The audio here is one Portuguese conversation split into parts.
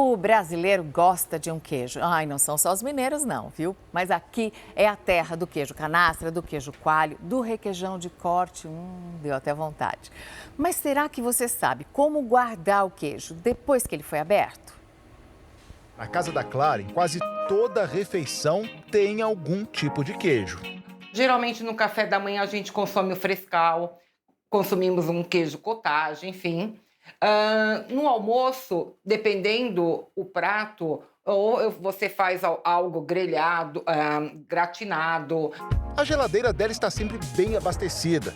O brasileiro gosta de um queijo. Ai, não são só os mineiros não, viu? Mas aqui é a terra do queijo canastra, do queijo coalho, do requeijão de corte. Deu até vontade. Mas será que você sabe como guardar o queijo depois que ele foi aberto? Na casa da Clara, em quase toda refeição tem algum tipo de queijo. Geralmente no café da manhã a gente consome o frescal, consumimos um queijo cottage, enfim. No almoço, dependendo o prato, ou você faz algo grelhado, gratinado. A geladeira dela está sempre bem abastecida.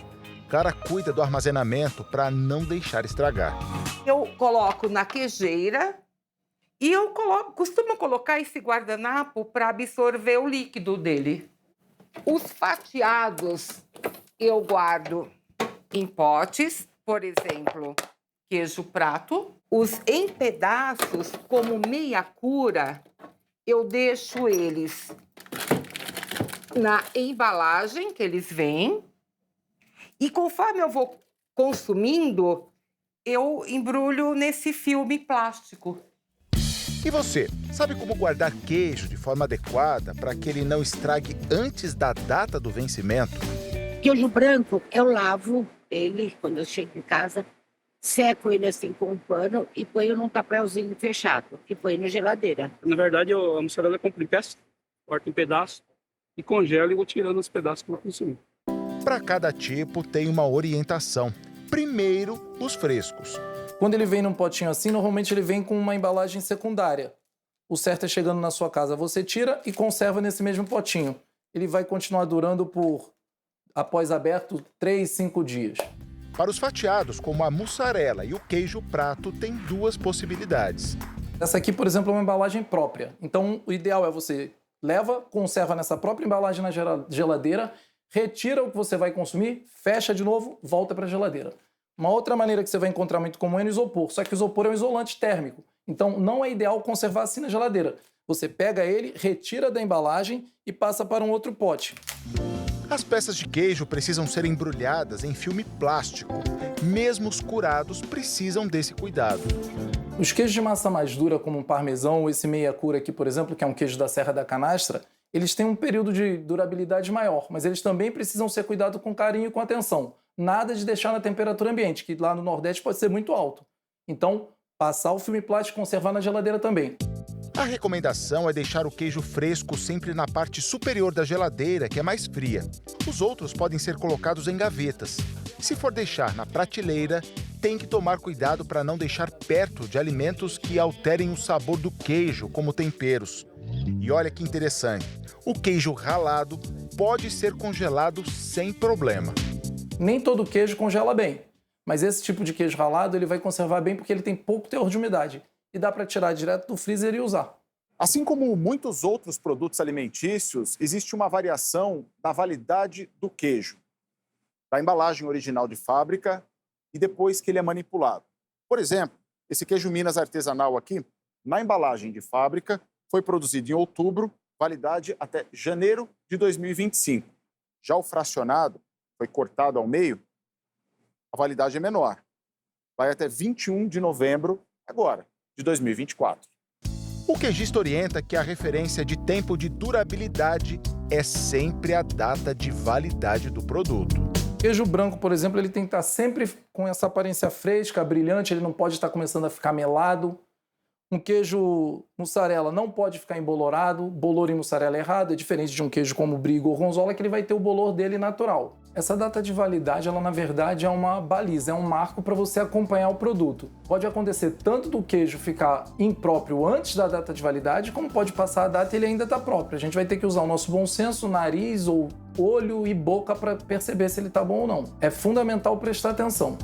Clara cuida do armazenamento para não deixar estragar. Eu coloco na queijeira e eu costumo colocar esse guardanapo para absorver o líquido dele. Os fatiados eu guardo em potes, por exemplo, queijo prato. Os em pedaços, como meia cura, eu deixo eles na embalagem que eles vêm. E conforme eu vou consumindo, eu embrulho nesse filme plástico. E você, sabe como guardar queijo de forma adequada para que ele não estrague antes da data do vencimento? Queijo branco, eu lavo ele quando eu chego em casa, seco ele assim com um pano e ponho num papelzinho fechado e ponho na geladeira. Na verdade, a mussarela eu compro em peça, corto em pedaços e congelo e vou tirando os pedaços que eu vou consumir. Para cada tipo tem uma orientação. Primeiro, os frescos. Quando ele vem num potinho assim, normalmente ele vem com uma embalagem secundária. O certo é chegando na sua casa, você tira e conserva nesse mesmo potinho. Ele vai continuar durando por, após aberto, 3, 5 dias. Para os fatiados, como a mussarela e o queijo prato, tem duas possibilidades. Essa aqui, por exemplo, é uma embalagem própria. Então, o ideal é você leva, conserva nessa própria embalagem na geladeira, retira o que você vai consumir, fecha de novo, volta para a geladeira. Uma outra maneira que você vai encontrar muito comum é no isopor, só que o isopor é um isolante térmico. Então, não é ideal conservar assim na geladeira. Você pega ele, retira da embalagem e passa para um outro pote. As peças de queijo precisam ser embrulhadas em filme plástico. Mesmo os curados precisam desse cuidado. Os queijos de massa mais dura, como o parmesão ou esse meia cura aqui, por exemplo, que é um queijo da Serra da Canastra, eles têm um período de durabilidade maior, mas eles também precisam ser cuidados com carinho e com atenção. Nada de deixar na temperatura ambiente, que lá no Nordeste pode ser muito alto. Então, passar o filme plástico e conservar na geladeira também. A recomendação é deixar o queijo fresco sempre na parte superior da geladeira, que é mais fria. Os outros podem ser colocados em gavetas. Se for deixar na prateleira, tem que tomar cuidado para não deixar perto de alimentos que alterem o sabor do queijo, como temperos. E olha que interessante, o queijo ralado pode ser congelado sem problema. Nem todo queijo congela bem, mas esse tipo de queijo ralado ele vai conservar bem porque ele tem pouco teor de umidade e dá para tirar direto do freezer e usar. Assim como muitos outros produtos alimentícios, existe uma variação da validade do queijo, da embalagem original de fábrica e depois que ele é manipulado. Por exemplo, esse queijo Minas artesanal aqui, na embalagem de fábrica, foi produzido em outubro, validade até janeiro de 2025. Já o fracionado, foi cortado ao meio, a validade é menor. Vai até 21 de novembro, agora, de 2024. O queijista orienta que a referência de tempo de durabilidade é sempre a data de validade do produto. Queijo branco, por exemplo, ele tem que estar sempre com essa aparência fresca, brilhante, ele não pode estar começando a ficar melado. Um queijo mussarela não pode ficar embolorado, bolor em mussarela é errado, é diferente de um queijo como brie ou gorgonzola, que ele vai ter o bolor dele natural. Essa data de validade, ela na verdade é uma baliza, é um marco para você acompanhar o produto. Pode acontecer tanto do queijo ficar impróprio antes da data de validade, como pode passar a data e ele ainda está próprio. A gente vai ter que usar o nosso bom senso, nariz ou olho e boca para perceber se ele está bom ou não. É fundamental prestar atenção.